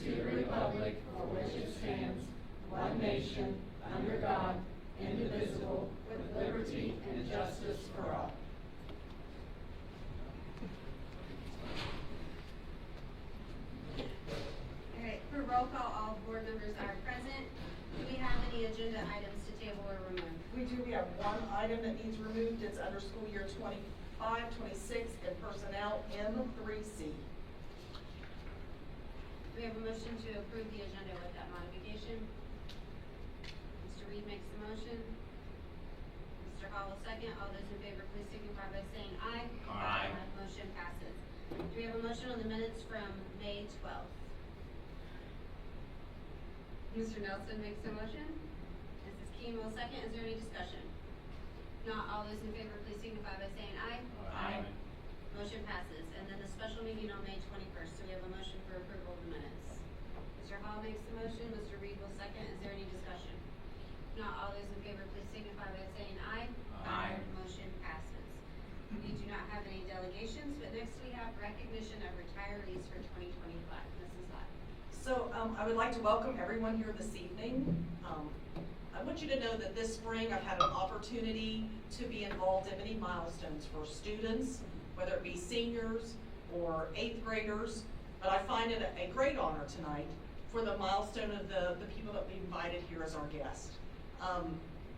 to the republic for which it stands, one nation, under God, indivisible, with liberty and justice for all. All right, for roll call, all board members are present. Do we have any agenda items to table or remove? We do. We have one item that needs removed. It's under school year 25-26 and personnel M3C. Do we have a motion to approve the agenda with that modification? Mr. Reed makes the motion. Mr. Hall will second. All those in favor, please signify by saying aye. Aye. Motion passes. Do we have a motion on the minutes from May 12th? Mr. Nelson makes the motion. Mrs. Keene will second. Is there any discussion? Not all those in favor, please signify by saying aye. Aye. Motion passes. And then the special meeting on May 21st. So we have a motion for approval of the minutes. Mr. Hall makes the motion. Mr. Reed will second. Is there any discussion? Not all those in favor, please signify by saying aye. Aye. Motion passes. We do not have any delegations, but next we have recognition of retirees for 2025. Mrs. Lott. So I would like to welcome everyone here this evening. I want you to know that this spring I've had an opportunity to be involved in many milestones for students, whether it be seniors or 8th graders, but I find it a great honor tonight for the milestone of the people that we invited here as our guests.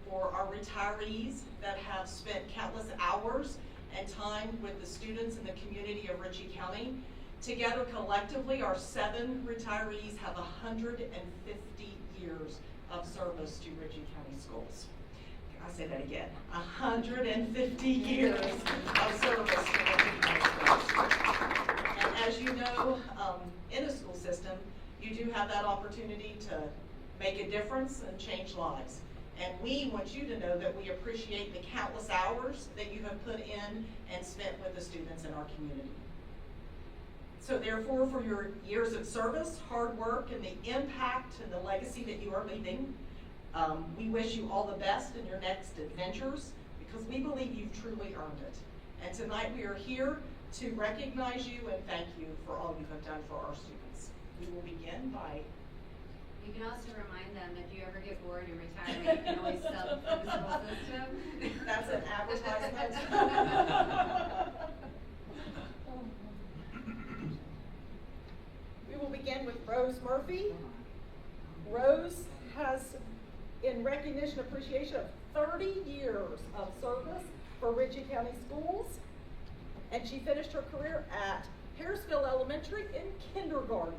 For our retirees that have spent countless hours and time with the students in the community of Ritchie County. Together collectively, our 7 retirees have 150 years of service to Ritchie County schools. I say that again, 150 years of service to Ritchie County schools. And as you know, in a school system, you do have that opportunity to make a difference and change lives. And we want you to know that we appreciate the countless hours that you have put in and spent with the students in our community. So therefore, for your years of service, hard work, and the impact and the legacy that you are leaving, we wish you all the best in your next adventures because we believe you've truly earned it. And tonight we are here to recognize you and thank you for all you have done for our students. We will begin by... You can also remind them if you ever get bored and retire, you can always sub for the school system. That's an advertisement. We will begin with Rose Murphy. Rose has, in recognition and appreciation of 30 years of service for Ritchie County Schools, and she finished her career at Harrisville Elementary in kindergarten.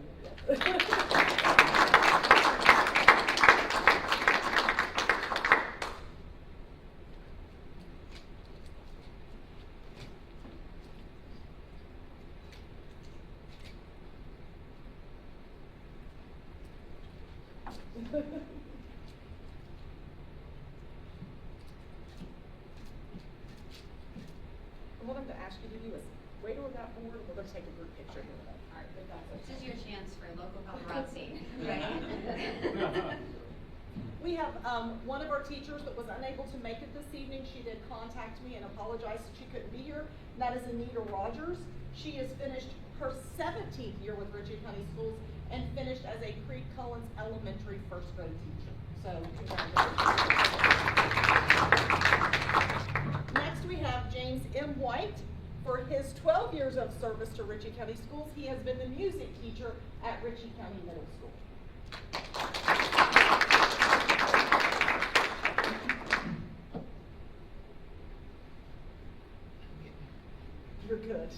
What I'm going to ask you to do is wait over that board. We're going to take a group picture here. All right, this is your chance for local paparazzi, right? We have one of our teachers that was unable to make it this evening. She did contact me and apologize that she couldn't be here. And that is Anita Rogers. She has finished her 17th year with Ritchie County Schools and finished as a Creed Collins Elementary first grade teacher. So congratulations. Next we have James M. White. For his 12 years of service to Ritchie County Schools, he has been the music teacher at Ritchie County Middle School. You're good.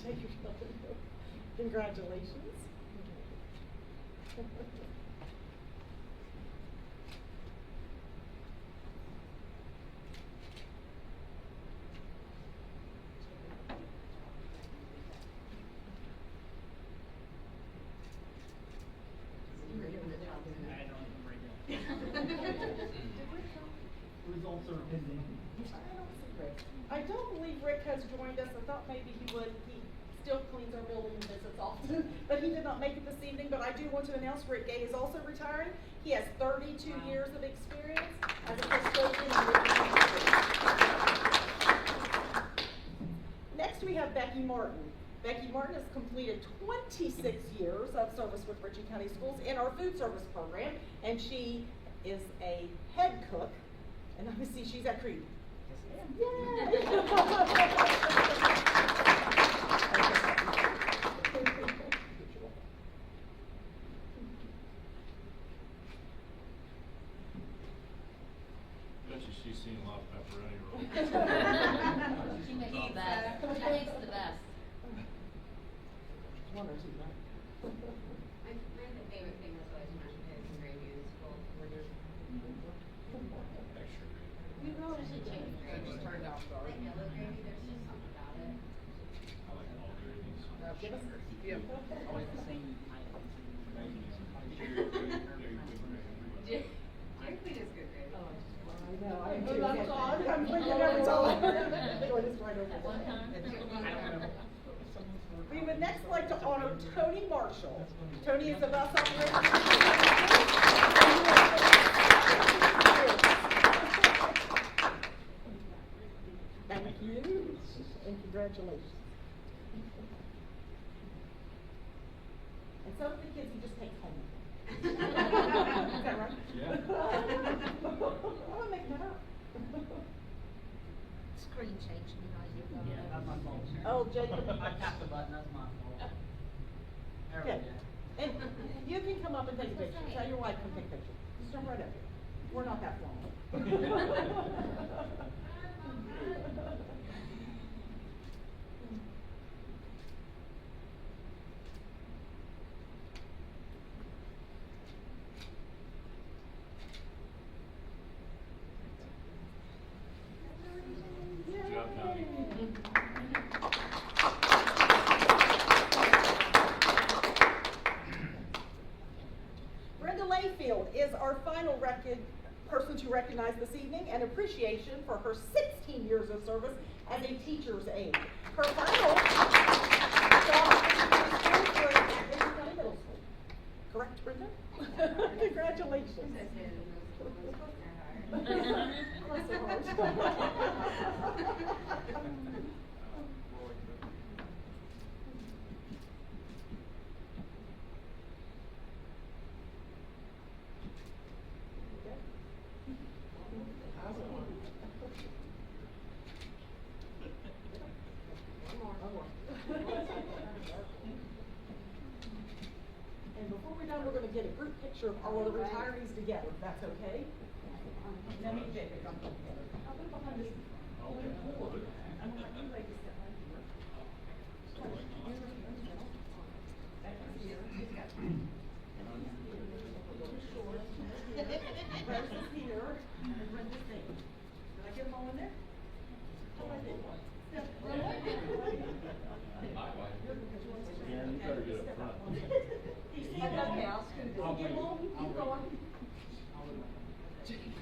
Congratulations. Results are pending. I don't believe Rick has joined us. I thought maybe he would. He still cleans our building and visits often, but he did not make it this evening. But I do want to announce Rick Gay is also retiring. He has 32 years of experience as a custodian. Next we have Becky Martin. Becky Martin has completed 26 years of service with Ritchie County Schools in our food service program, and she is a head cook. And let me see, she's at Creed. Yes, Bet you she's seen a lot of pepperoni rolls. She makes the best. She makes the best. one or two, right? My favorite thing was always mashed potatoes and gravy in school. Extra great. You know, it's a chicken gravy. Just turned off like yellow gravy, there's just something about it. I like all gravies. Give us, Always the same Dairy Queen gravy. Dairy Queen is good gravy. I know, I'm thinking every time. Join us right over One there. time. We would next like to honor Tony Marshall. Tony is the bus operator. Thank you, and congratulations. And some of the kids you just take home. Is that right? Yeah. I'm making that up. Screen change, you know, you go. Yeah, that's my fault. Oh, Jacob. I tapped the button, that's my fault. There we Okay. go. And you can come up and take a picture. Tell your wife to take a picture. Just jump right up here. We're not that long. Good job, Tony. Brenda Layfield is our final person to recognize this evening, and appreciation for her 16 years of service as a teacher's aide. Her final job is at Ritchie County Middle School. Correct, Brenda? Congratulations. Bless her heart. And before we're done, we're gonna get a group picture of all of the retirees together, if that's okay? Now me and Jacob, come together. I'll put it behind this. I'm gonna let you ladies sit right here. Brenda's here, and Brenda's there. Did I get them all in there? Oh, I did. Karen, you better get up front. I'll get along, keep going.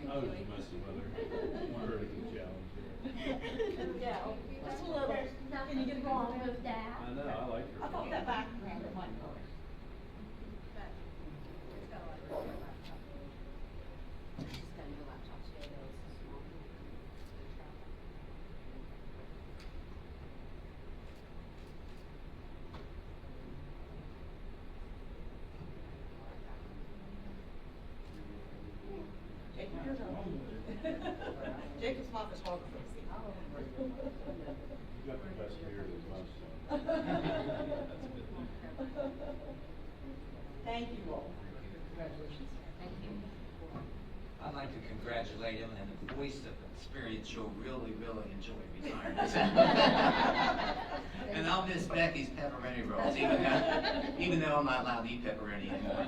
I was just messing with her. Want her to get challenged here. Yeah, just a little. Can you get along with that? I know, I like her. I thought that background might work. Jacob, you're not. Jacob's my photographer. You got the best beard as most. Thank you all. Congratulations. Thank you. I'd like to congratulate him, and the voice of experience, you'll really, really enjoy retirement. And I'll miss Becky's pepperoni rolls, even though I'm not allowed to eat pepperoni anymore.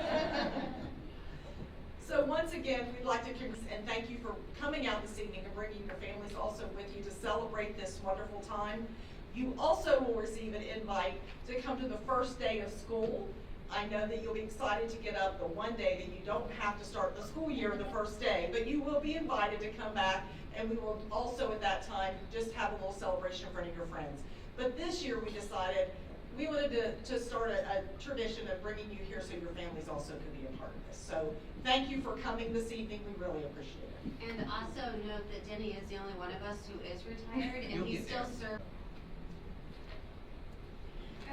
So once again, we'd like to and thank you for coming out this evening and bringing your families also with you to celebrate this wonderful time. You also will receive an invite to come to the first day of school. I know that you'll be excited to get up the one day that you don't have to start the school year the first day, but you will be invited to come back, and we will also at that time just have a little celebration in front of your friends. But this year we decided we wanted to start a tradition of bringing you here so your families also could be a part of this. So thank you for coming this evening. We really appreciate it. And also note that Denny is the only one of us who is retired, and You'll he get still there. serves.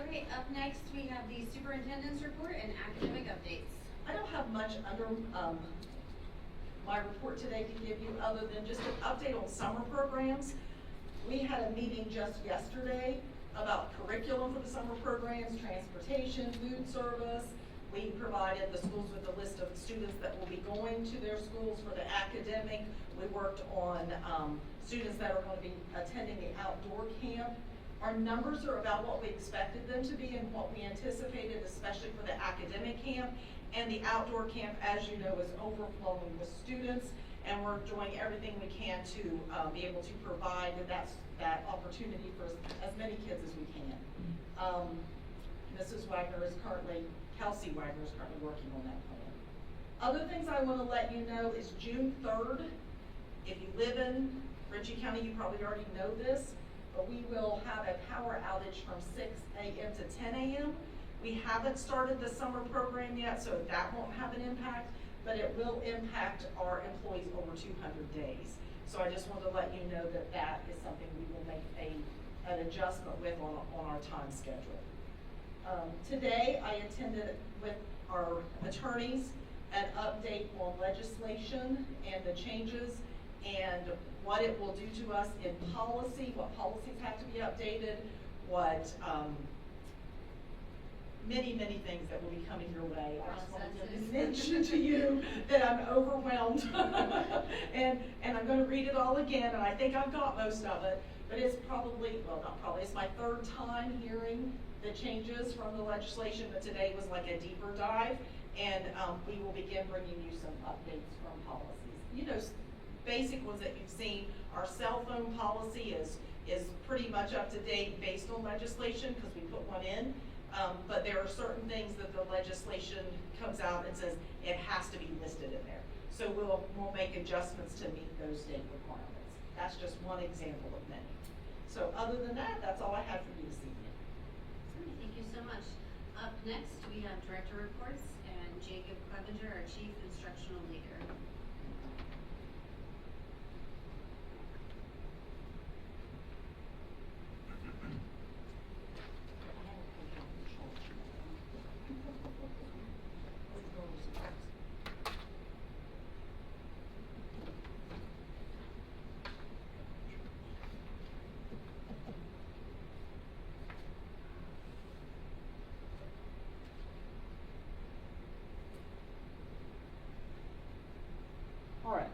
Okay, up next, we have the superintendent's report and academic updates. I don't have much under, my report today to give you, other than just an update on summer programs. We had a meeting just yesterday about curriculum for the summer programs, transportation, food service. We provided the schools with a list of students that will be going to their schools for the academic. We worked on students that are going to be attending the outdoor camp. Our numbers are about what we expected them to be and what we anticipated, especially for the academic camp. And the outdoor camp, as you know, is overflowing with students, and we're doing everything we can to be able to provide that opportunity for as many kids as we can. Mrs. Wagner is currently, Kelsey Wagner is currently working on that plan. Other things I want to let you know is June 3rd. If you live in Ritchie County, you probably already know this, but we will have a power outage from 6 a.m. to 10 a.m. We haven't started the summer program yet, so that won't have an impact, but it will impact our employees over 200 days. So I just want to let you know that that is something we will make an adjustment with on our time schedule. Today, I attended with our attorneys an update on legislation and the changes and what it will do to us in policy, what policies have to be updated, what many things that will be coming your way. I just wanted to mention to you that I'm overwhelmed. and I'm going to read it all again, and I think I've got most of it, but it's probably, well, not probably, it's my third time hearing the changes from the legislation, but today was like a deeper dive, and we will begin bringing you some updates from policies. You know, basic ones that you've seen. Our cell phone policy is pretty much up to date based on legislation because we put one in. But there are certain things that the legislation comes out and says it has to be listed in there. So we'll make adjustments to meet those state requirements. That's just one example of many. So other than that, that's all I have for you this evening. Thank you so much. Up next, we have director reports and Jacob Clevenger, our chief instructional leader. All right.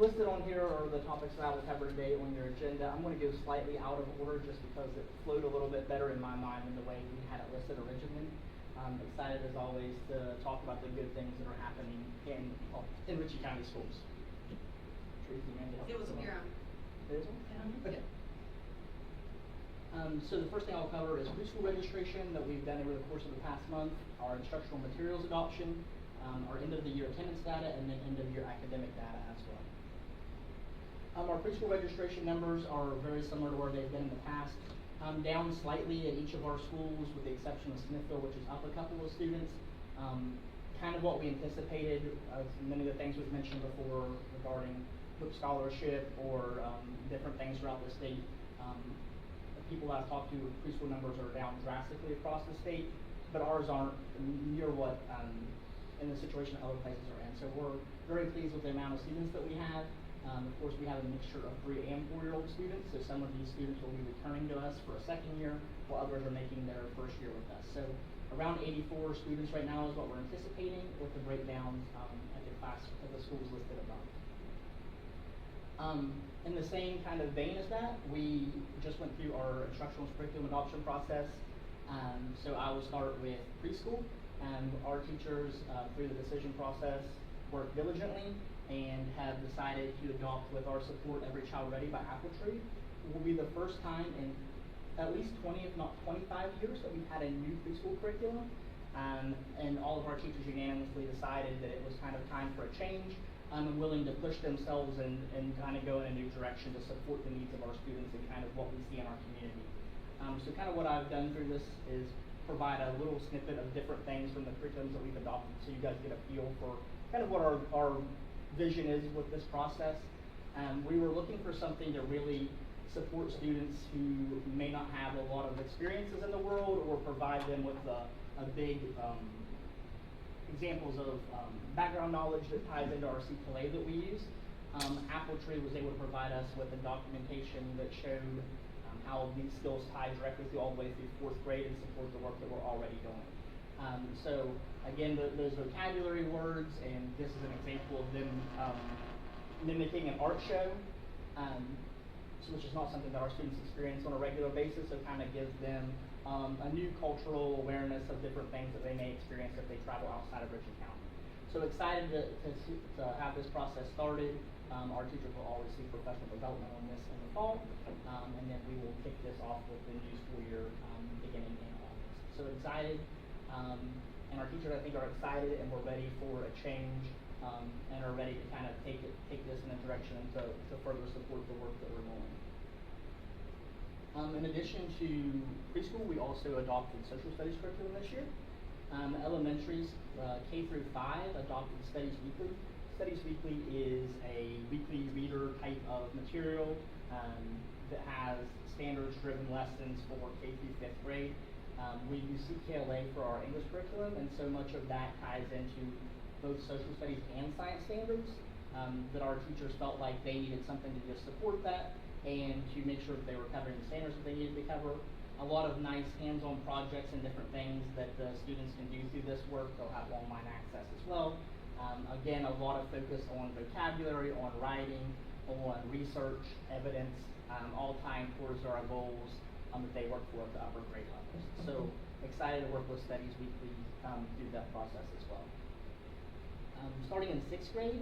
Listed on here are the topics that I will cover today on your agenda. I'm going to go slightly out of order just because it flowed a little bit better in my mind than the way we had it listed originally. I'm excited as always to talk about the good things that are happening in Ritchie County schools. Tracy, Mandy, It was a You're on. It is one? Okay. So the first thing I'll cover is preschool registration that we've done over the course of the past month, our instructional materials adoption, our end of the year attendance data, and then end of year academic data as well. Our preschool registration numbers are very similar to where they've been in the past. Down slightly at each of our schools with the exception of Smithville, which is up a couple of students. Kind of what we anticipated, many of the things we've mentioned before regarding Hope Scholarship or different things throughout the state. The people that I've talked to, preschool numbers are down drastically across the state, but ours aren't near what in the situation other places are in. So we're very pleased with the amount of students that we have. Of course, we have a mixture of 3 and 4-year-old students, so some of these students will be returning to us for a second year, while others are making their first year with us. So around 84 students right now is what we're anticipating, with the breakdown at the class of the schools listed above. In the same kind of vein as that, we just went through our instructional curriculum adoption process. So I will start with preschool. Our teachers, through the decision process, worked diligently and have decided to adopt, with our support, Every Child Ready by Apple Tree. It will be the first time in at least 20, if not 25 years that we've had a new preschool curriculum. And all of our teachers unanimously decided that it was kind of time for a change, and willing to push themselves and kind of go in a new direction to support the needs of our students and kind of what we see in our community. So kind of what I've done through this is provide a little snippet of different things from the curriculums that we've adopted so you guys get a feel for kind of what our vision is with this process. We were looking for something to really support students who may not have a lot of experiences in the world, or provide them with a big examples of background knowledge that ties into our CPLA that we use. Apple Tree was able to provide us with a documentation that showed how these skills tie directly through all the way through 4th grade and support the work that we're already doing. So again, those vocabulary words, and this is an example of them mimicking an art show, which is not something that our students experience on a regular basis, so kind of gives them a new cultural awareness of different things that they may experience if they travel outside of Ritchie County. So excited to have this process started. Our teachers will all receive professional development on this in the fall, and then we will kick this off with the new school year beginning in August. So excited, and our teachers I think are excited, and we're ready for a change, and are ready to kind of take this in a direction to further support the work that we're doing. In addition to preschool, we also adopted social studies curriculum this year. Elementaries, K through 5, adopted Studies Weekly. Studies Weekly is a weekly reader type of material that has standards-driven lessons for K through 5th grade. We use CKLA for our English curriculum, and so much of that ties into both social studies and science standards, that our teachers felt like they needed something to just support that and to make sure that they were covering the standards that they needed to cover. A lot of nice hands-on projects and different things that the students can do through this work. They'll have online access as well. Again, a lot of focus on vocabulary, on writing, on research, evidence, all tying towards our goals that they work for at the upper grade levels. So excited to work with Studies Weekly through that process as well. Starting in 6th grade,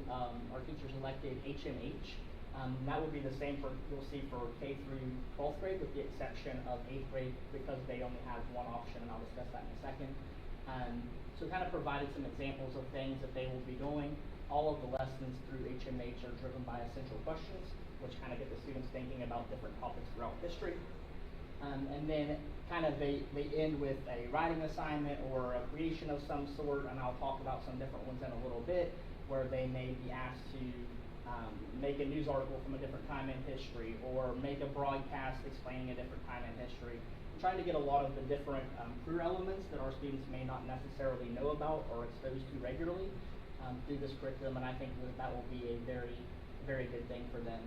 our teachers elected HMH. That would be the same you'll see for K through 12th grade, with the exception of 8th grade because they only have one option, and I'll discuss that in a second. So kind of provided some examples of things that they will be doing. All of the lessons through HMH are driven by essential questions, which kind of get the students thinking about different topics throughout history. And then kind of they end with a writing assignment or a creation of some sort, and I'll talk about some different ones in a little bit, where they may be asked to make a news article from a different time in history, or make a broadcast explaining a different time in history. I'm trying to get a lot of the different career elements that our students may not necessarily know about or exposed to regularly through this curriculum, and I think that will be a very, very good thing for them.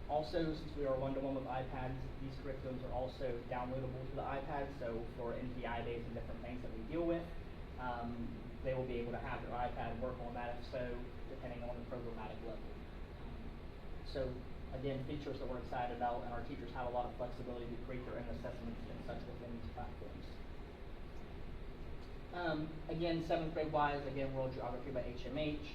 Also, since we are one-to-one with iPads, these curriculums are also downloadable to the iPad, so for NPI days and different things that we deal with, they will be able to have their iPad work on that, if so, depending on the programmatic level. So again, features that we're excited about, and our teachers have a lot of flexibility to create their own assessments and such within these platforms. Again, 7th grade wise, again, World Geography by HMH,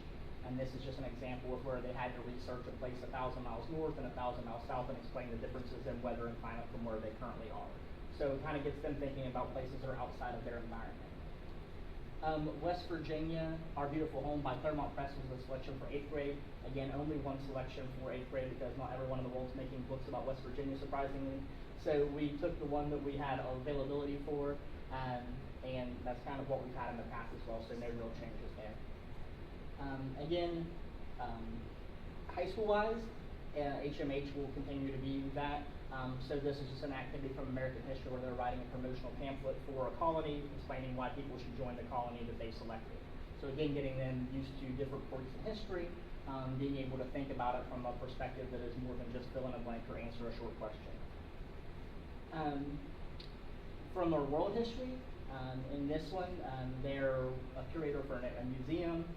and this is just an example of where they had to research a place 1,000 miles north and 1,000 miles south and explain the differences in weather and climate from where they currently are. So it kind of gets them thinking about places that are outside of their environment. West Virginia, Our Beautiful Home by Claremont Press was a selection for 8th grade. Again, only one selection for 8th grade because not everyone in the world is making books about West Virginia, surprisingly. So we took the one that we had availability for, and that's kind of what we've had in the past as well, so no real changes there. Again, high school-wise, HMH will continue to be that. So this is just an activity from American history where they're writing a promotional pamphlet for a colony, explaining why people should join the colony that they selected. So again, getting them used to different points in history, being able to think about it from a perspective that is more than just fill in a blank or answer a short question. From our world history, in this one, they're a curator for a museum,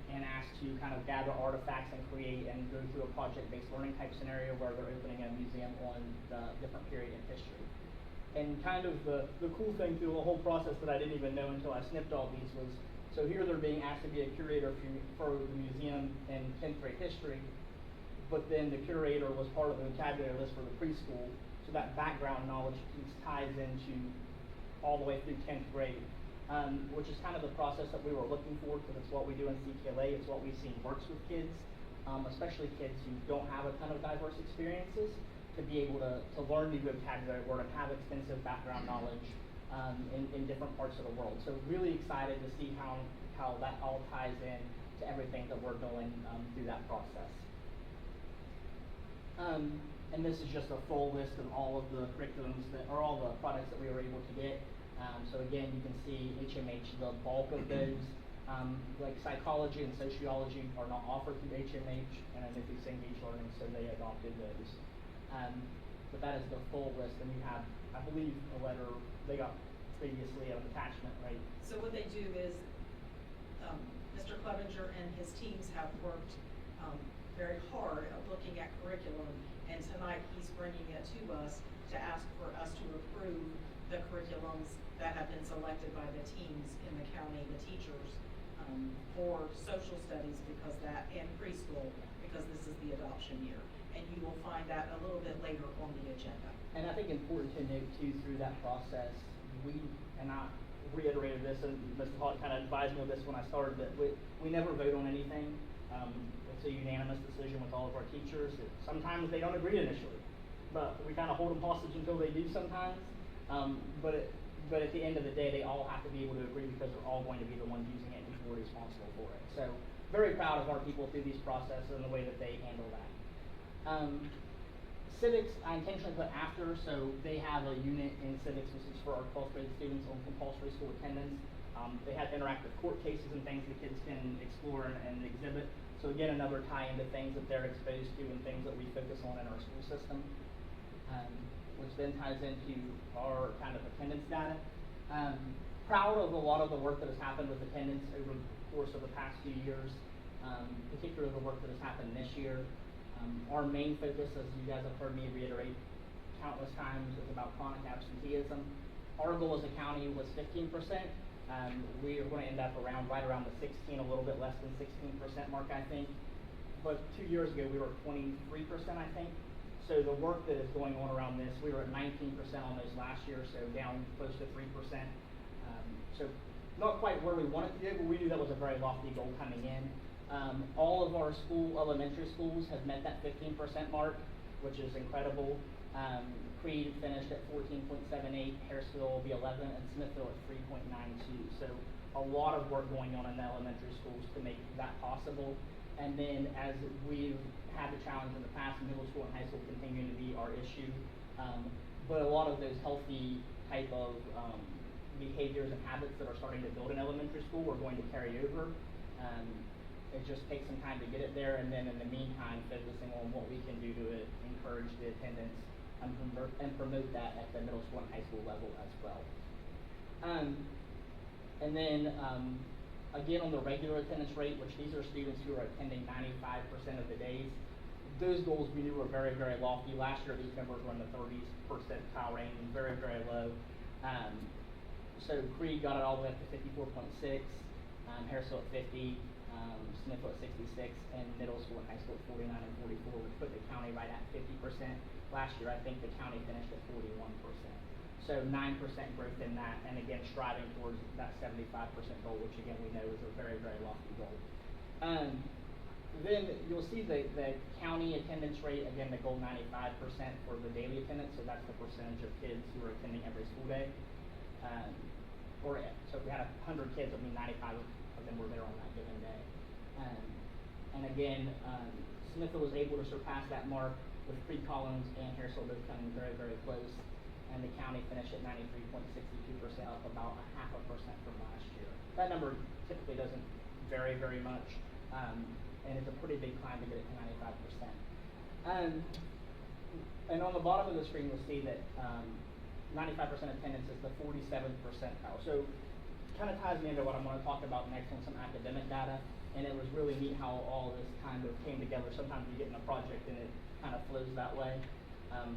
and asked to kind of gather artifacts and create and go through a project-based learning type scenario where they're opening a museum on the different period in history. And kind of the cool thing through the whole process that I didn't even know until I snipped all these was, so here they're being asked to be a curator for the museum in 10th grade history, but then the curator was part of the vocabulary list for the preschool, so that background knowledge piece ties into all the way through 10th grade. Which is kind of the process that we were looking for, because it's what we do in CKLA, it's what we've seen works with kids, especially kids who don't have a ton of diverse experiences, to be able to learn new vocabulary word and have extensive background knowledge in different parts of the world. So really excited to see how that all ties in to everything that we're doing through that process. And this is just a full list of all of the curriculums or all the products that we were able to get. So again, you can see HMH, the bulk of those, like psychology and sociology are not offered through HMH, and I think we Engage Learning, so they adopted those. But that is the full list, and we have, I believe, a letter they got previously, an attachment, right? So what they do is, Mr. Clevenger and his teams have worked very hard at looking at curriculum, and tonight he's bringing it to us to ask for us to approve the curriculums that have been selected by the teams in the county, the teachers, for social studies and preschool, because this is the adoption year. And you will find that a little bit later on the agenda. And I think important to note too, through that process, and I reiterated this, and Mr. Hall kind of advised me of this when I started, that we never vote on anything. It's a unanimous decision with all of our teachers. Sometimes they don't agree initially, but we kind of hold them hostage until they do sometimes. But at the end of the day, they all have to be able to agree, because they're all going to be the ones using it and we're responsible for it. So very proud of our people through these processes and the way that they handle that. Civics, I intentionally put after, so they have a unit in civics, which is for our 12th grade students on compulsory school attendance. They have interactive court cases and things the kids can explore and exhibit. So again, another tie into things that they're exposed to and things that we focus on in our school system, which then ties into our kind of attendance data. Proud of a lot of the work that has happened with attendance over the course of the past few years, particularly the work that has happened this year. Our main focus, as you guys have heard me reiterate countless times, is about chronic absenteeism. Our goal as a county was 15%. We are going to end up right around the 16, a little bit less than 16% mark, I think. But 2 years ago, we were at 23%, I think. So the work that is going on around this, we were at 19% on those last year, so down close to 3%. So not quite where we wanted to go, but we knew that was a very lofty goal coming in. All of our elementary schools have met that 15% mark, which is incredible. Creed finished at 14.78, Harrisville will be 11, and Smithville at 3.92. So a lot of work going on in the elementary schools to make that possible. And then as we've had the challenge in the past, middle school and high school continuing to be our issue. But a lot of those healthy type of behaviors and habits that are starting to build in elementary school are going to carry over. It just takes some time to get it there, and then in the meantime, focusing on what we can do to encourage the attendance and promote that at the middle school and high school level as well. And then again, on the regular attendance rate, which these are students who are attending 95% of the days, those goals we knew were very, very lofty. Last year, these numbers were in the 30s percentile range, very, very low. So Creed got it all the way up to 54.6, Harrisville at 50, Smithville at 66, and middle school and high school at 49 and 44, which put the county right at 50%. Last year, I think the county finished at 41%. So 9% growth in that, and again, striving towards that 75% goal, which again, we know is a very, very lofty goal. Then you'll see the county attendance rate, again, the goal 95% for the daily attendance, so that's the percentage of kids who are attending every school day. So if we had 100 kids, I mean 95 of them were there on that given day. And again, Smithville was able to surpass that mark with Creed Collins and Harrisville both coming very, very close. And the county finished at 93.62%, up about 0.5% from last year. That number typically doesn't vary very much, and it's a pretty big climb to get it to 95%. And on the bottom of the screen, you'll see that 95% attendance is the 47th percentile. So kind of ties me into what I'm going to talk about next on some academic data, and it was really neat how all this kind of came together. Sometimes you get in a project and it kind of flows that way.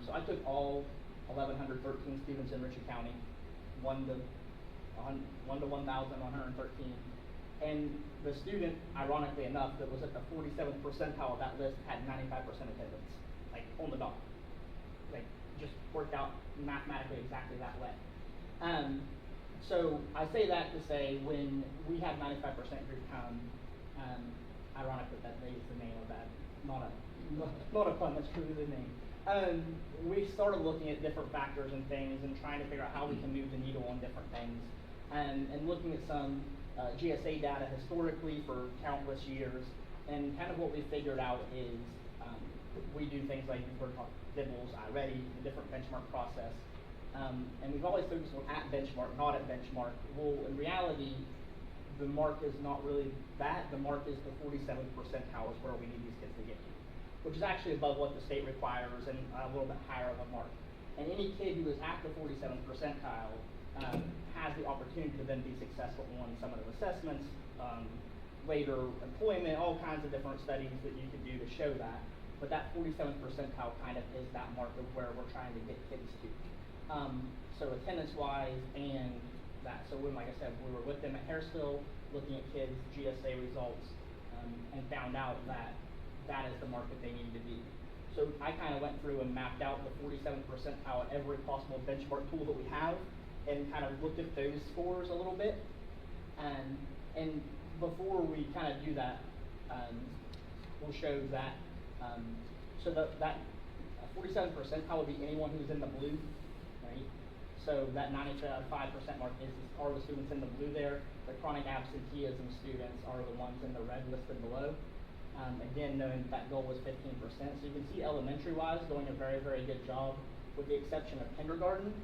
So I took all 1,113 students in Ritchie County, 1 to 1,113, and the student, ironically enough, that was at the 47th percentile of that list had 95% attendance, like on the dot, like just worked out mathematically exactly that way. So I say that to say when we have 95% group come, ironic that is the name of that, not a pun, that's truly the name. We started looking at different factors and things and trying to figure out how we can move the needle on different things, and looking at some GSA data historically for countless years, and kind of what we figured out is we do things like we've heard about Dibbles, iReady, the different benchmark process. And we've always focused on at benchmark, not at benchmark. Well, in reality, the mark is not really that. The mark is the 47th percentile is where we need these kids to get to, which is actually above what the state requires and a little bit higher of a mark. And any kid who is at the 47th percentile has the opportunity to then be successful on summative assessments, later employment, all kinds of different studies that you can do to show that. But that 47th percentile kind of is that mark of where we're trying to get kids to. So attendance-wise and that. So when, like I said, we were with them at Harrisville, looking at kids' GSA results, and found out that that is the mark that they needed to be. So I kind of went through and mapped out the 47th percentile at every possible benchmark tool that we have, and kind of looked at those scores a little bit. And before we kind of do that, we'll show that. So that 47th percentile would be anyone who's in the blue, right? So that 95% mark are the students in the blue there. The chronic absenteeism students are the ones in the red listed below. Again, knowing that goal was 15%. So you can see elementary-wise doing a very, very good job, with the exception of kindergarten.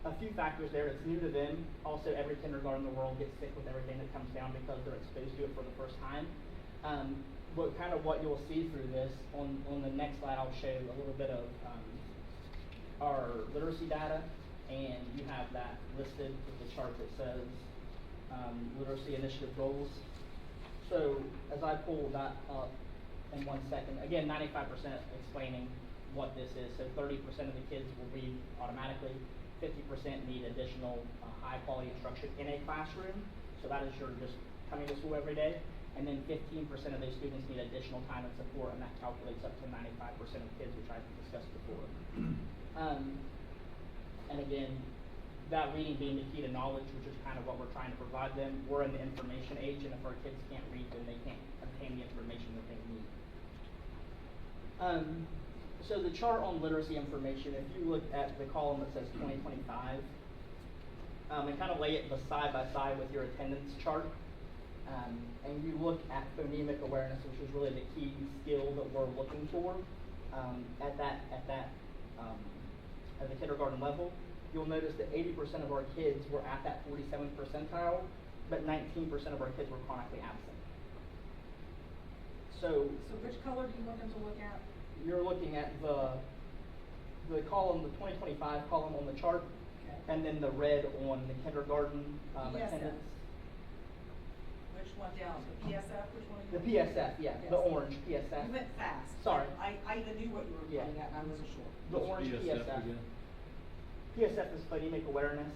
A few factors there, it's new to them. Also, every kindergarten in the world gets sick with everything that comes down because they're exposed to it for the first time. What you'll see through this, on the next slide I'll show a little bit of our literacy data, and you have that listed with the chart that says literacy initiative goals. So as I pull that up in 1 second, again, 95% explaining what this is. So 30% of the kids will read automatically, 50% need additional high quality instruction in a classroom. So that is your just coming to school every day. And then 15% of those students need additional time and support, and that calculates up to 95% of kids, which I discussed before. And again, that reading being the key to knowledge, which is kind of what we're trying to provide them. We're in the information age, and if our kids can't read, then they can't obtain the information that they need. So the chart on literacy information, if you look at the column that says 2025, and kind of lay it side by side with your attendance chart, and you look at phonemic awareness, which is really the key skill that we're looking for at the kindergarten level, you'll notice that 80% of our kids were at that 47th percentile, but 19% of our kids were chronically absent. So which color do you want them to look at? You're looking at the column, the 2025 column on the chart, Okay. and then the red on the kindergarten PSF. attendance. Which one down, the PSF, which one? The PSF, yeah, the Yes. orange PSF. You went fast. Sorry. I even knew what you were Yeah. pointing at, and I wasn't sure. The What's orange PSF. again? PSF is phonemic awareness.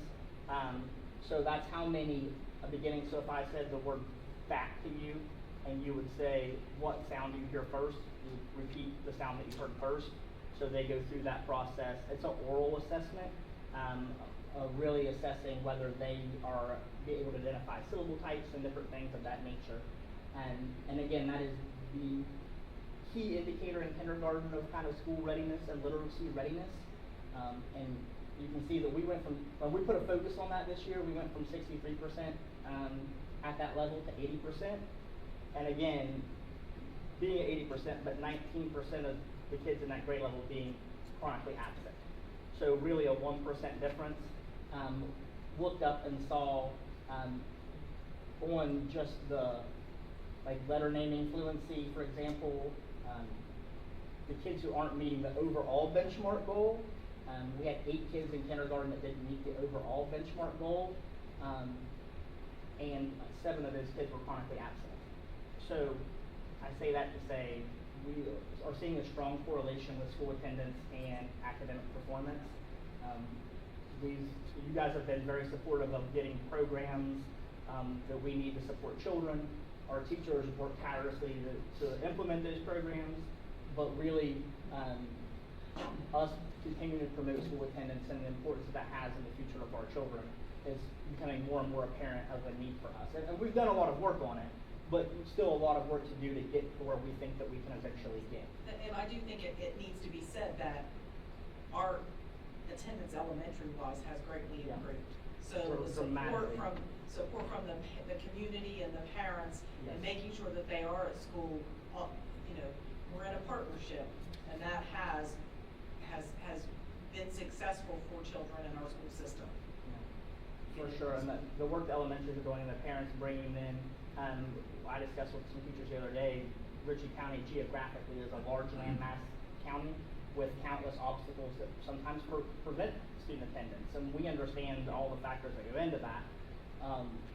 So that's how many beginning. So if I said the word back to you, and you would say, what sound do you hear first? You repeat the sound that you heard first. So they go through that process. It's an oral assessment, really assessing whether they are be able to identify syllable types and different things of that nature. And again, that is the key indicator in kindergarten of kind of school readiness and literacy readiness. And you can see that we went from, we put a focus on that this year, we went from 63% at that level to 80%. And again, being at 80%, but 19% of the kids in that grade level being chronically absent. So really a 1% difference. Looked up and saw on just the letter naming fluency, for example, the kids who aren't meeting the overall benchmark goal. We had 8 kids in kindergarten that didn't meet the overall benchmark goal, and 7 of those kids were chronically absent. So I say that to say we are seeing a strong correlation with school attendance and academic performance. You guys have been very supportive of getting programs that we need to support children. Our teachers work tirelessly to implement those programs, but really us continuing to promote school attendance and the importance that has in the future of our children is becoming more and more apparent of a need for us. And we've done a lot of work on it, but still a lot of work to do to get to where we think that we can eventually get. And I do think it needs to be said that our attendance elementary-wise has greatly improved. So the support from the community and the parents, Yes. and making sure that they are at school, we're in a partnership, And that has been successful for children in our school system. For sure, and the work the elementaries are doing, and the parents bringing them in. I discussed with some teachers the other day, Ritchie County geographically is a large landmass county with countless obstacles that sometimes prevent student attendance. And we understand all the factors that go into that,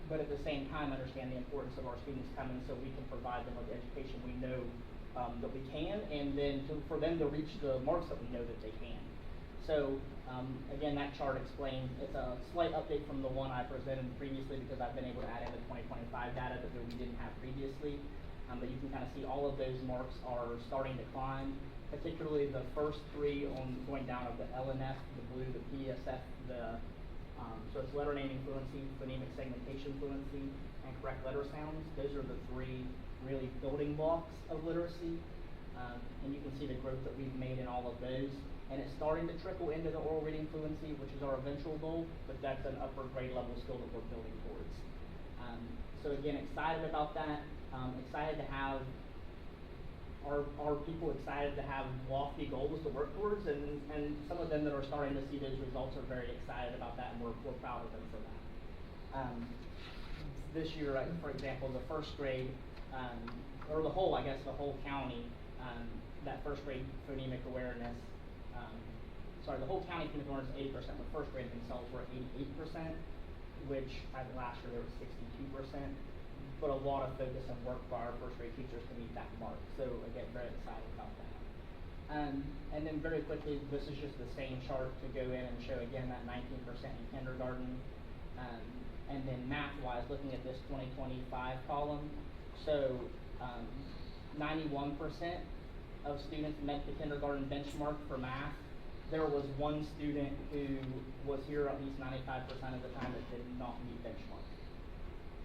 but at the same time understand the importance of our students coming so we can provide them with the education we know that we can, and then for them to reach the marks that we know that they can. So again, that chart explains, it's a slight update from the one I presented previously because I've been able to add in the 2025 data that we didn't have previously. But you can kind of see all of those marks are starting to climb, particularly the first three on going down of the LNF, the blue, the PSF, so it's letter naming fluency, phonemic segmentation fluency, and correct letter sounds. Those are the three really building blocks of literacy. And you can see the growth that we've made in all of those. And it's starting to trickle into the oral reading fluency, which is our eventual goal, but that's an upper grade level skill that we're building towards. So again, excited about that. Excited to have our people excited to have lofty goals to work towards, and some of them that are starting to see those results are very excited about that, and we're proud of them for that. This year, for example, the first grade, or the whole county, that first grade phonemic awareness, the whole county phonemic awareness is 80%, the first grade themselves were 88%, which last year there was 62%. But a lot of focus and work by our first grade teachers to meet that mark. So again, very excited about that. And then very quickly, this is just the same chart to go in and show again that 19% in kindergarten. And then math-wise, looking at this 2025 column, so 91% of students met the kindergarten benchmark for math. There was one student who was here at least 95% of the time that did not meet benchmark.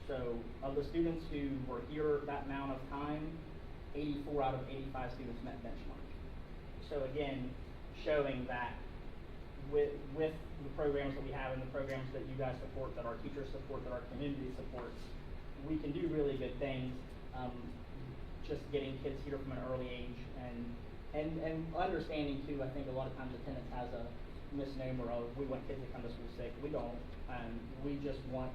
So of the students who were here that amount of time, 84 out of 85 students met benchmark. So again, showing that with the programs that we have and the programs that you guys support, that our teachers support, that our community supports, we can do really good things. Just getting kids here from an early age and understanding too, I think a lot of times attendance has a misnomer of we want kids to come to school sick. We don't. We just want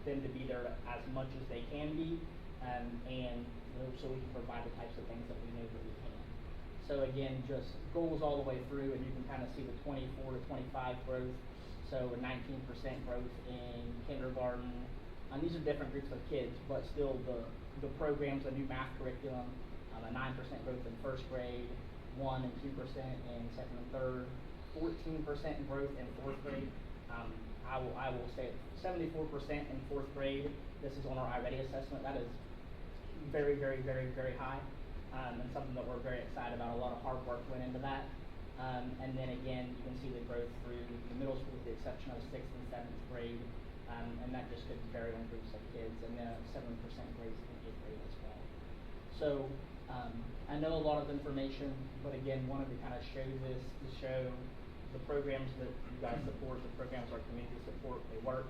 them to be there as much as they can be, and so we can provide the types of things that we know that we can. So again, just goals all the way through, and you can kind of see the 24 to 25 growth. So a 19% growth in kindergarten. These are different groups of kids, but still the programs, a new math curriculum, a 9% growth in first grade, 1% and 2% in second and third, 14% growth in fourth grade. I will say 74% in fourth grade. This is on our iReady assessment. That is very, very, very, very high, and something that we're very excited about. A lot of hard work went into that. And then again, you can see the growth through the middle school with the exception of 6th and 7th grade, and that just could vary on groups of kids, and then 7% grades in 8th grade as well. So I know a lot of information, but again, wanted to kind of show this to show the programs that you guys support, the programs our community support, they work,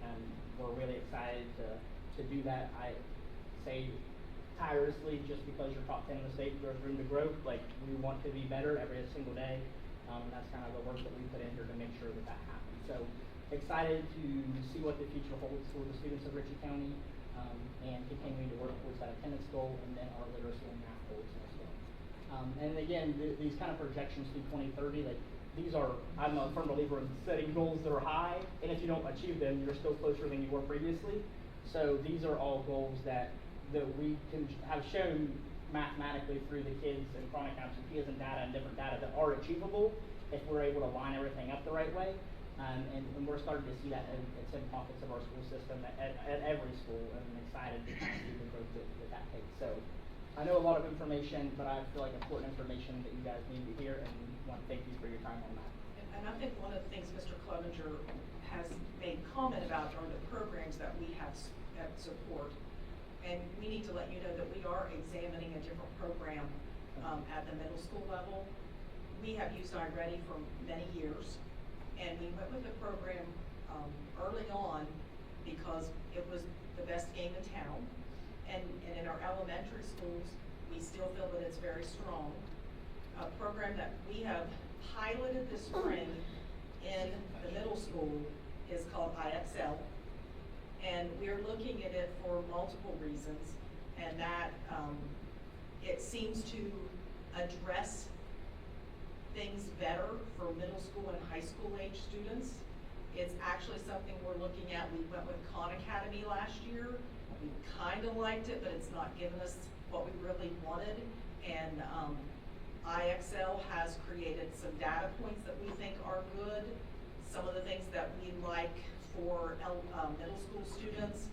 and we're really excited to do that. I say tirelessly, just because you're top 10 in the state, there's room to grow. Like, we want to be better every single day. That's kind of the work that we put in here to make sure that that happens. So excited to see what the future holds for the students of Ritchie County, and continuing to work towards that attendance goal and then our literacy and math goals as well. And again, these kind of projections through 2030, like, these are, I'm a firm believer in setting goals that are high, and if you don't achieve them, you're still closer than you were previously. So these are all goals that we can have shown mathematically through the kids and chronic absenteeism data and different data that are achievable if we're able to line everything up the right way. And we're starting to see that in some pockets of our school system at every school, and I'm excited to kind of see the growth that takes. So I know a lot of information, but I feel like important information that you guys need to hear, and want to thank you for your time on that. And I think one of the things Mr. Clevenger has made comment about are the programs that we have that support. And we need to let you know that we are examining a different program at the middle school level. We have used iReady for many years, and we went with the program early on because it was the best game in town. And in our elementary schools, we still feel that it's very strong. a program that we have piloted this spring in the middle school is called IXL. And we're looking at it for multiple reasons, and that it seems to address things better for middle school and high school age students. It's actually something we're looking at. We went with Khan Academy last year. We kind of liked it, but it's not given us what we really wanted. And IXL has created some data points that we think are good. Some of the things that we like for middle school students,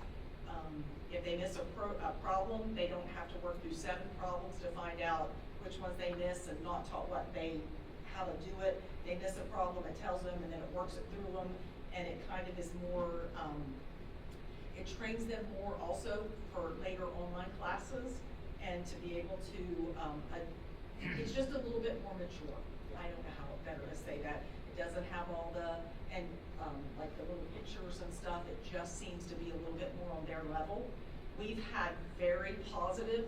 if they miss a problem, they don't have to work through 7 problems to find out which ones they miss and not taught how to do it. They miss a problem, it tells them, and then it works it through them, and it kind of is more, it trains them more also for later online classes, and to be able to, it's just a little bit more mature. I don't know how better to say that. It doesn't have all the, like the little pictures and stuff. It just seems to be a little bit more on their level. We've had very positive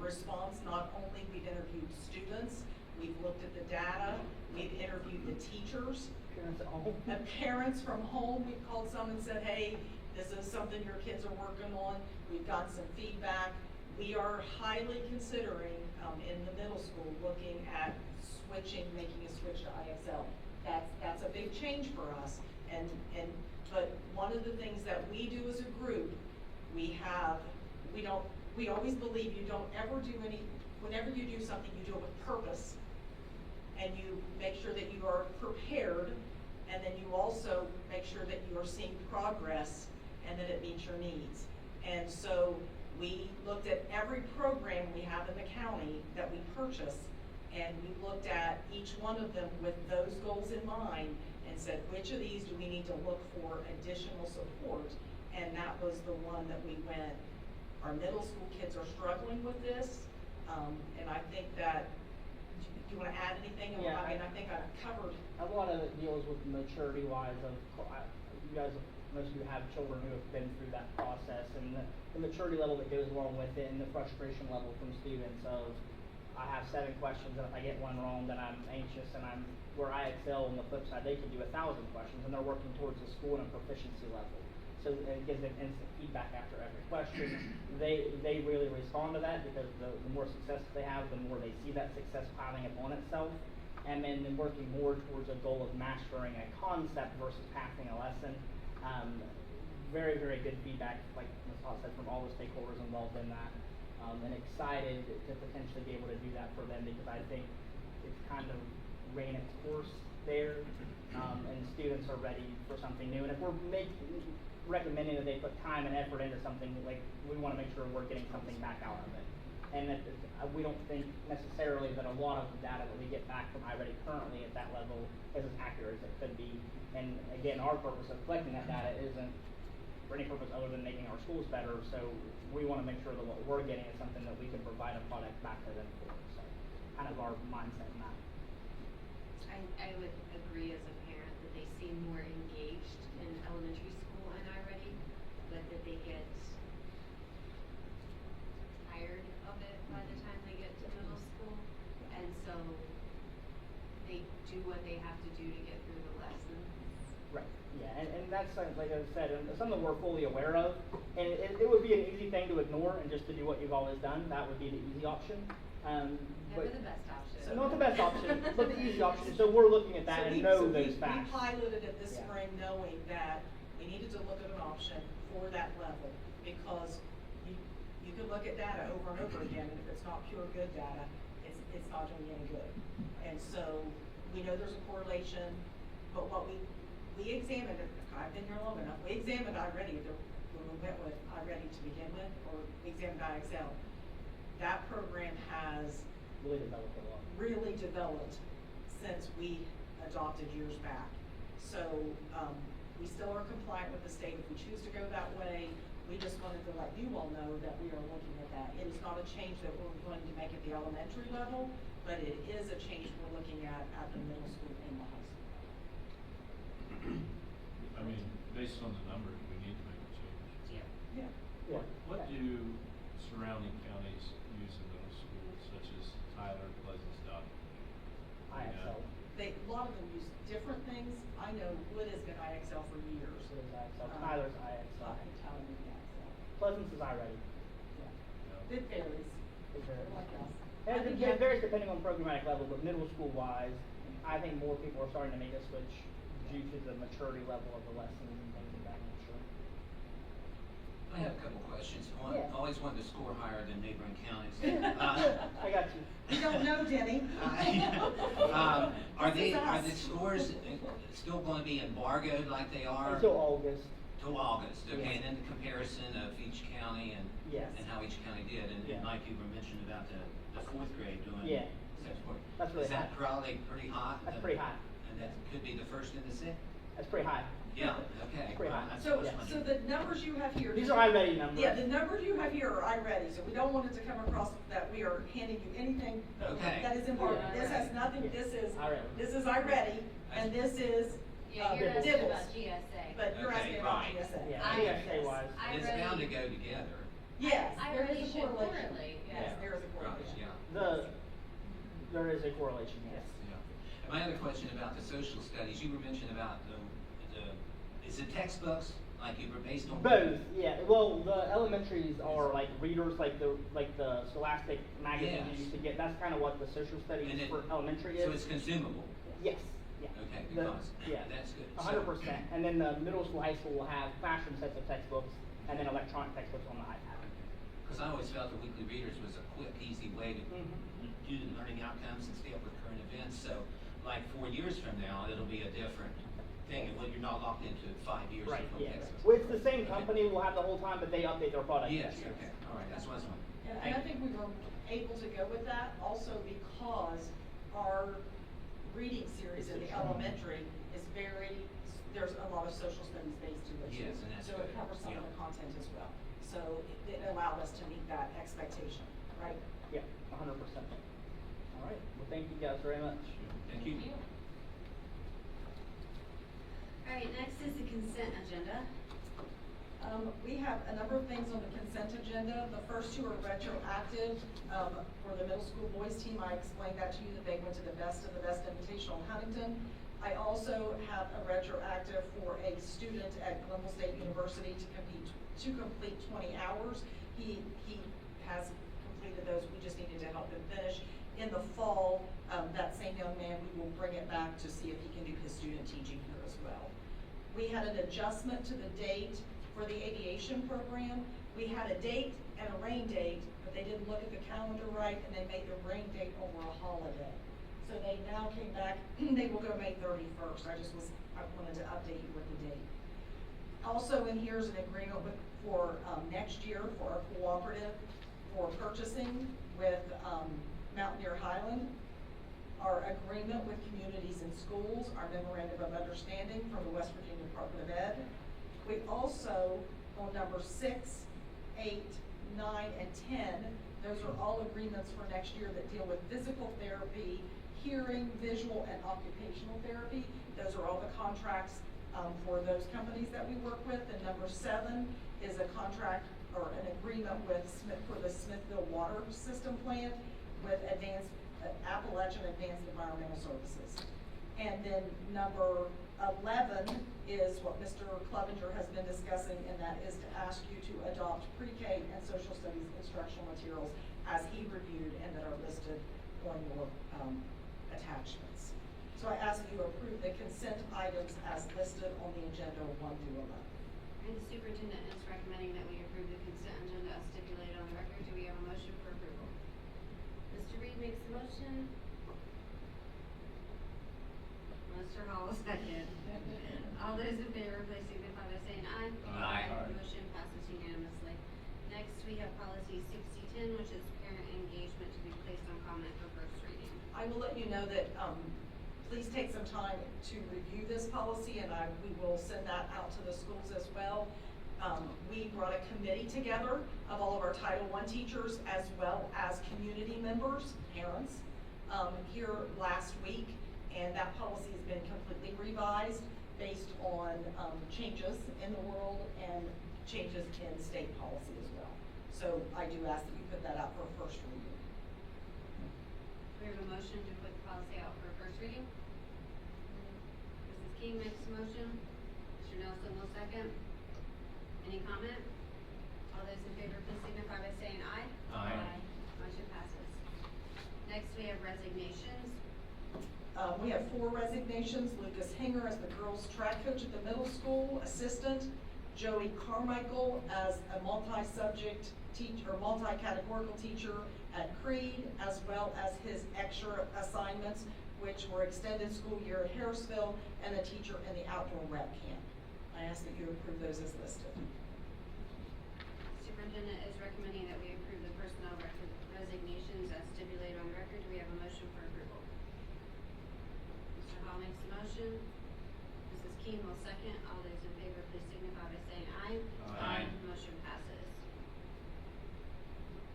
response. Not only we've interviewed students, we've looked at the data, we've interviewed the teachers. Parents at home. The parents from home, we've called some and said, hey, this is something your kids are working on. We've gotten some feedback. We are highly considering in the middle school looking at making a switch to IXL. That's a big change for us. But one of the things that we do as a group, we always believe you don't ever do whenever you do something, you do it with purpose. And you make sure that you are prepared, and then you also make sure that you are seeing progress and that it meets your needs. And so we looked at every program we have in the county that we purchase, and we looked at each one of them with those goals in mind and said, which of these do we need to look for additional support? And that was the one that we went, our middle school kids are struggling with this, and I think that, do you want to add anything? Yeah, I mean, I think I've covered. A lot of it deals with maturity-wise of, you guys, most of you have children who have been through that process, and the maturity level that goes along with it, and the frustration level from students of, I have 7 questions, and if I get one wrong, then I'm anxious, and where I excel on the flip side, they can do 1,000 questions, and they're working towards a score and a proficiency level. So it gives them instant feedback after every question. They really respond to that because the more success they have, the more they see that success piling upon itself. And then working more towards a goal of mastering a concept versus passing a lesson. Very, very good feedback, like Ms. Hall said, from all the stakeholders involved in that. And excited to potentially be able to do that for them because I think it's kind of ran its course there. And students are ready for something new. And if we're recommending that they put time and effort into something, like we want to make sure we're getting something back out of it. And that we don't think necessarily that a lot of the data that we get back from iReady currently at that level is as accurate as it could be. And again, our purpose of collecting that data isn't for any purpose other than making our schools better. So we want to make sure that what we're getting is something that we can provide a product back to them for. So kind of our mindset in that. I would agree as a parent that they seem more engaged in elementary school and iReady, but that they get tired of it by the time they get to middle school. And so they do what they have to do to get through the lesson. Right, yeah, and that's like I said, something we're fully aware of. And it would be an easy thing to ignore and just to do what you've always done. That would be the easy option. Never the best option. So not the best option, but the easy option. So we're looking at that and know those facts. We piloted it this spring knowing that we needed to look at an option for that level because you can look at data over and over again, and if it's not pure good data, it's not doing you any good. And so we know there's a correlation, but what we examined, I've been here long enough, we examined iReady when we went with iReady to begin with, or we examined IXL. That program has really developed since we adopted years back. So we still are compliant with the state if we choose to go that way. We just wanted to let you all know that we are looking at that. It is not a change that we're going to make at the elementary level, but it is a change we're looking at the middle school and the high school. I mean, based on the numbers, we need to make a change. Yeah. What do surrounding counties use in middle school, such as Tyler, Pleasant Stop? a lot of them use different things. I know Wood has been IXL for years. So is IXL, Tyler's IXL. Tyler is IXL. Pleasance is iReady. Yeah. It varies. It varies. Like us. And I think it varies depending on programmatic level, but middle school wise, I think more people are starting to make a switch due to the maturity level of the lessons and things of that nature. I have a couple questions. One, Yeah. always wanted to score higher than neighboring counties. I got you. We don't know, Denny. Are This is the us. scores still going to be embargoed like they are? Until August. Till August, okay, Yes. and then the comparison of each county and, Yes. and how each county did, and Yeah. like you were mentioning about the fourth grade doing. Yeah. Sexport. That's really Is that high. probably pretty hot? That's pretty high. And that could be the first in the city? That's pretty high. Yeah, okay. Pretty well, high. that's So, what's Yeah. my- so the numbers you have here. These are iReady numbers. Yeah, the numbers you have here are iReady, so we don't want it to come across that we are handing you anything Okay. that is important. Yeah, This has iReady. nothing, Yeah. this is iReady. and this is, Yeah, you're asking Dibbles. about GSA. But you're Okay, asking about right. GSA. Yeah, I- GSA wise. It's iReady. bound to go together. Yes, I there really is a should correlation. correlate, Yes, yeah. there is a Right, correlation. yeah. There is a correlation, yes. Yeah. And my other question about the social studies, you were mentioning about is it textbooks, like you were based on? Both, yeah. Well, the elementaries are like readers, like the Scholastic magazine Yes. you used to get. That's kind of what the social studies And it- for elementary is. So it's consumable? Yes, yeah. Okay, The- because, yeah, that's good. 100%. And then the middle school, high school will have classroom sets of textbooks and then electronic textbooks on the iPad. Because I always felt the weekly readers was a quick, easy way to Mhm. do the learning outcomes and stay up with current events. So, like 4 years from now, it'll be a different thing, and when you're not locked into 5 years Right, of yeah. textbooks. Well, it's the same company we'll have the whole time, but they update their product. Yes, each year. okay, all right, that's what I was wondering. And I think we were able to go with that also because our reading series in the elementary is there's a lot of social studies based to it too. Yes, and that's So it good. covers some of Yeah. the content as well. So it allowed us to meet that expectation, right? Yeah, 100%. All right, well, thank you guys very much. Thank you. All right, next is the consent agenda. We have a number of things on the consent agenda. The first two are retroactive. For the middle school boys team, I explained that to you, that they went to the Best of the Best Invitational in Huntington. I also have a retroactive for a student at Glenville State University to complete 20 hours. He has completed those, we just needed to help him finish. In the fall, that same young man, we will bring it back to see if he can do his student teaching here as well. We had an adjustment to the date for the aviation program. We had a date and a rain date, but they didn't look at the calendar right, and they made the rain date over a holiday. So they now came back, they will go May 31st. I wanted to update you with the date. Also in here is an agreement for next year for our cooperative for purchasing with Mountaineer Highland. Our agreement with Communities in Schools, our memorandum of understanding from the West Virginia Department of Ed. We also, on number 6, 8, 9, and 10, those are all agreements for next year that deal with physical therapy, hearing, visual, and occupational therapy. Those are all the contracts for those companies that we work with. And number 7 is a contract or an agreement with for the Smithville Water System Plant with Appalachian Advanced Environmental Services. And then number 11 is what Mr. Clevenger has been discussing, and that is to ask you to adopt pre-K and social studies instructional materials as he reviewed and that are listed on your attachments. So I ask that you approve the consent items as listed on the agenda 1 through 11. And the superintendent is recommending that we approve the consent agenda as stipulated on the record. Do we have a motion for approval? Mr. Reed makes the motion. Mr. Hall, second. All those in favor, please signify by saying aye. Aye. Motion passes unanimously. Next, we have policy 6010, which is parent engagement to be placed on comment for first reading. I will let you know that, please take some time to review this policy, and we will send that out to the schools as well. We brought a committee together of all of our Title I teachers as well as community members, parents, here last week, and that policy has been completely revised based on changes in the world and changes in state policy as well. So I do ask that you put that out for first reading. We have a motion to put the policy out for first reading. King makes a motion. Mr. Nelson will second. Any comment? All those in favor, please signify by saying aye. Aye. Motion passes. Next, we have resignations. We have 4 resignations. Lucas Hinger as the girls' track coach at the middle school assistant. Joey Carmichael as a multi-subject teacher, or multi-categorical teacher at Creed, as well as his extra assignments, which were extended school year at Harrisville, and a teacher in the outdoor rec camp. I ask that you approve those as listed. Superintendent is recommending that we approve the personnel resignations as stipulated on the record. Do we have a motion for approval? Mr. Hall makes the motion. Mrs. King will second. All those in favor, please signify by saying aye. Aye. Motion passes.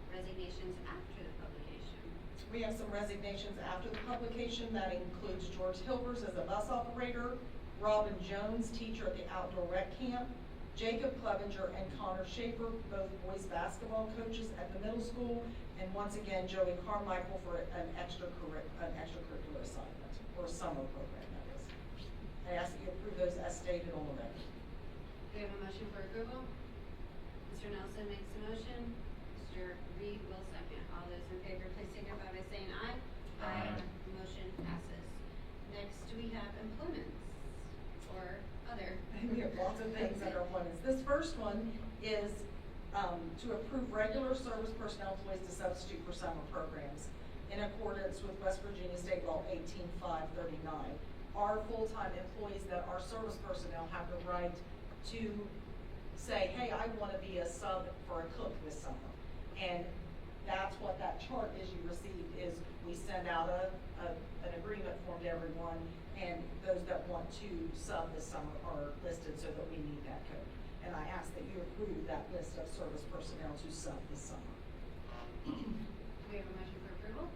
Resignations after the publication. We have some resignations after the publication. That includes George Hilbers as a bus operator, Robin Jones, teacher at the outdoor rec camp, Jacob Clevenger and Connor Schaefer, both boys basketball coaches at the middle school, and once again, Joey Carmichael for an extracurricular assignment, or a summer program, that is. I ask that you approve those as stated on the record. Do we have a motion for approval? Mr. Nelson makes the motion. Mr. Reed will second. All those in favor, please signify by saying aye. Aye. Motion passes. Next, we have employments or other. We have lots of things under appointments. This first one is to approve regular service personnel employees to substitute for summer programs in accordance with West Virginia State Law 18539. Our full-time employees that are service personnel have the right to say, hey, I want to be a sub for a cook this summer. And that's what that chart is you received, is we send out an agreement form to everyone, and those that want to sub this summer are listed so that we meet that code. And I ask that you approve that list of service personnel to sub this summer. Do we have a motion for approval?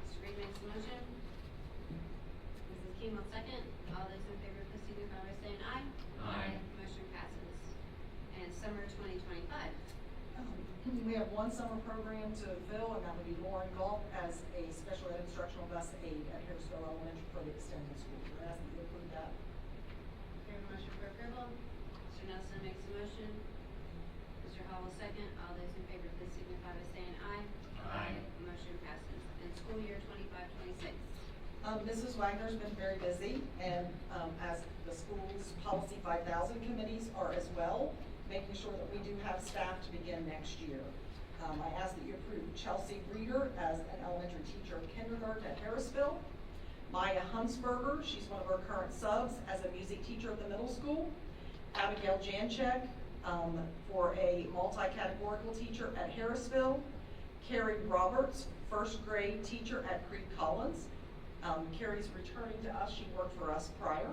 Mr. Reed makes the motion. Mrs. King will second. All those in favor, please signify by saying aye. Aye. Motion passes. And summer 2025. We have one summer program to fill, and that would be Lauren Galt as a special ed instructional bus aide at Harrisville Elementary for the extended school year. I ask that you approve that. Do we have a motion for approval? Mr. Nelson makes the motion. Mr. Hall will second. All those in favor, please signify by saying aye. Aye. Motion passes. And school year 25-26. Mrs. Wagner's been very busy, and as the school's Policy 5000 committees are as well, making sure that we do have staff to begin next year. I ask that you approve Chelsea Reeder as an elementary teacher of kindergarten at Harrisville. Maya Hunsberger, she's one of our current subs, as a music teacher at the middle school. Abigail Janchek for a multi-categorical teacher at Harrisville. Carrie Roberts, first grade teacher at Creed Collins. Carrie's returning to us, she worked for us prior.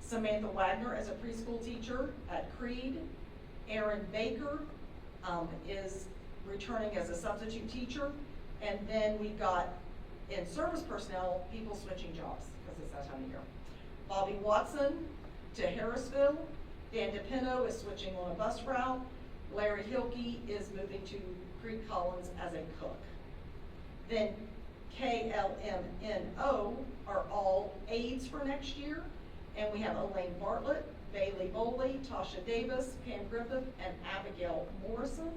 Samantha Wagner as a preschool teacher at Creed. Erin Baker is returning as a substitute teacher. And then we've got, in service personnel, people switching jobs, because it's that time of year. Bobby Watson to Harrisville. Dan DePino is switching on a bus route. Larry Hilke is moving to Creed Collins as a cook. Then KLMNO are all aides for next year. And we have Elaine Bartlett, Bailey Boley, Tasha Davis, Pam Griffith, and Abigail Morrison.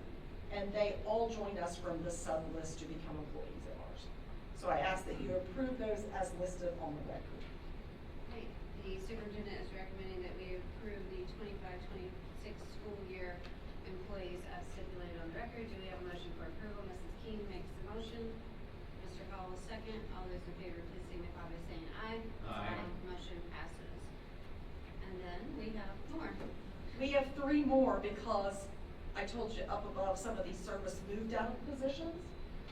And they all join us from the sub list to become employees of ours. So I ask that you approve those as listed on the record. Okay, the superintendent is recommending that we approve the 25-26 school year employees as stipulated on the record. Do we have a motion for approval? Mrs. King makes the motion. Mr. Hall will second. All those in favor, please signify by saying aye. Aye. Motion passes. And then we have more. We have 3 more because I told you up above some of these service moved out of positions.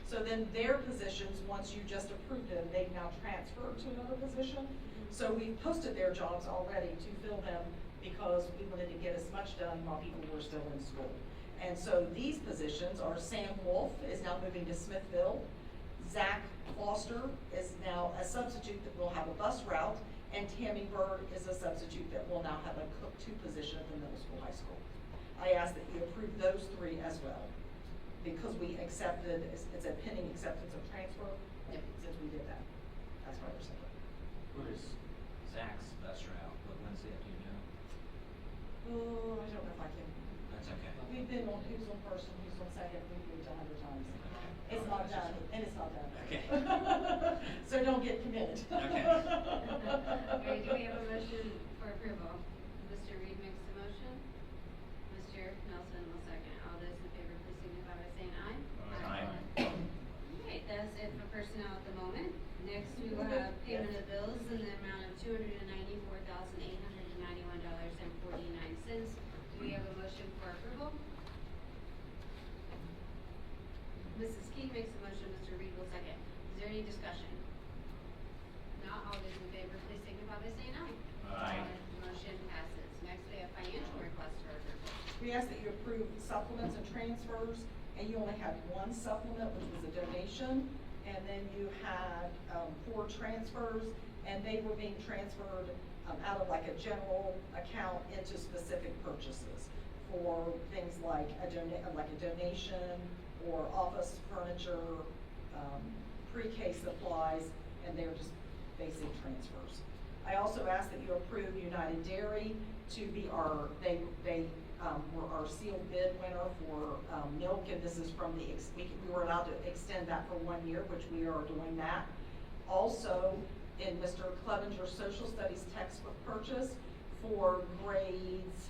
So then their positions, once you just approved them, they've now transferred to another position. So we posted their jobs already to fill them because we wanted to get as much done while people were still in school. And so these positions are Sam Wolf is now moving to Smithville. Zach Foster is now a substitute that will have a bus route. And Tammy Bird is a substitute that will now have a cook 2 position at the middle school, high school. I ask that you approve those 3 as well, because we accepted, it's a pending acceptance of transfer. Yep. Since we did that, that's why they're separate. What is Zach's bus route, when's it, do you know? Oh, I don't know if I can. That's okay. We've been on who's on first and who's on second, we've moved 100 times. It's Okay. not done, and it's not done. Okay. So don't get committed. Okay. All right, do we have a motion for approval? Mr. Reed makes the motion. Mr. Nelson will second. All those in favor, please signify by saying aye. Aye. Okay, that's it for personnel at the moment. Next, we will have payment of bills in the amount of $294,891.49. Do we have a motion for approval? Mrs. King makes a motion, Mr. Reed will second. Is there any discussion? Not all those in favor, please signify by saying aye. Aye. Motion passes. Next, we have financial requests for approval. We ask that you approve supplements and transfers, and you only had one supplement, which was a donation, and then you had 4 transfers, and they were being transferred out of like a general account into specific purchases for things like a donation or office furniture, pre-K supplies, and they're just basic transfers. I also ask that you approve United Dairy to be our, they were our sealed bid winner for milk, and this is from the, we were allowed to extend that for 1 year, which we are doing that. Also, in Mr. Clevenger's social studies textbook purchase for grades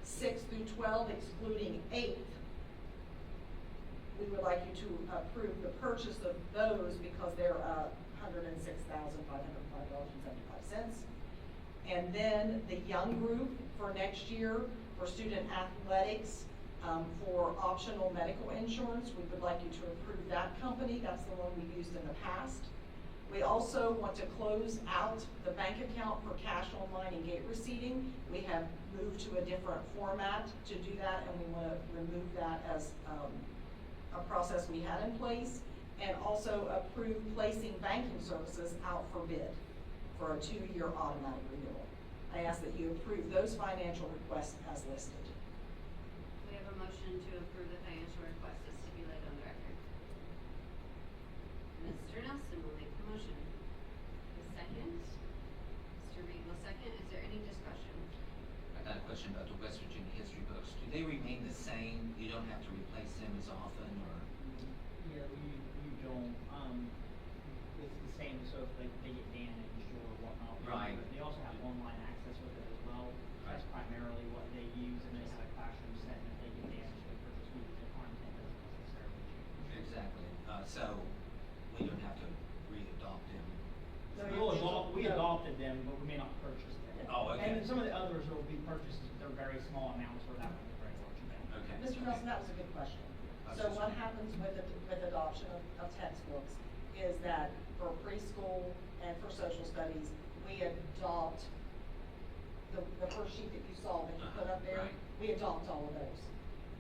6 through 12, excluding 8th, we would like you to approve the purchase of those because they're $106,505.75. And then the young group for next year for student athletics, for optional medical insurance, we would like you to approve that company. That's the one we used in the past. We also want to close out the bank account for cash online and gate receipting. We have moved to a different format to do that, and we want to remove that as a process we had in place, and also approve placing banking services out for bid for a 2-year automatic renewal. I ask that you approve those financial requests as listed. We have a motion to approve the financial request as stipulated on the record. Mr. Nelson will make the motion. The second. Mr. Reed will second. Is there any discussion? I got a question about the West Virginia history books. Do they remain the same? You don't have to replace them as often, or? Yeah, you don't, it's the same, so if they get damaged or whatnot. Right. But they also have online access with it as well. Right. That's primarily what they use, and they have a classroom set, and if they get damaged, they purchase new, the content doesn't necessarily change. Exactly. So we don't have to re-adopt them. We adopted them, but we may not purchase them. Oh, okay. And then some of the others will be purchases, but they're very small amounts, where that one is very large amount. Okay. Mr. Nelson, that was a good question. That's So just- what happens with adoption of textbooks is that for preschool and for social studies, we adopt the first sheet that you saw that you put up there, Right. we adopt all of those.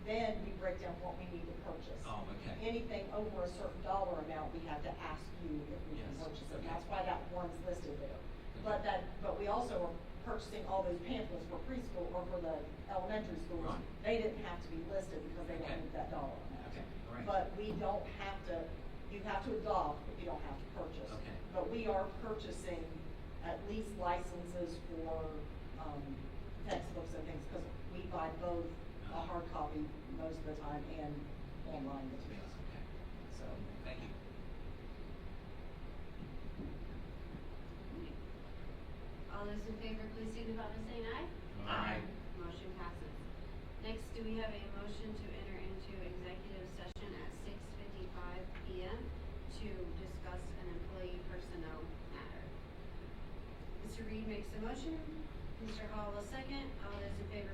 Then we break down what we need to purchase. Oh, okay. Anything over a certain dollar amount, we have to ask you if we can Yes. purchase it. Okay. That's why that one's listed there. Okay. But we also are purchasing all those pamphlets for preschool or for the elementary schools. Right. They didn't have to be listed because they Okay. don't need that dollar amount. Okay, all right. But we don't have to, you have to adopt, but you don't have to purchase. Okay. But we are purchasing at least licenses for, textbooks and things, because we buy both a hard copy most of the time and online Yes, materials. okay. So, Thank you. All those in favor, please signify by saying aye. Aye. Motion passes. Next, do we have a motion to enter into executive session at 6:55 PM to discuss an employee personnel matter? Mr. Reed makes the motion. Mr. Hall will second. All those in favor,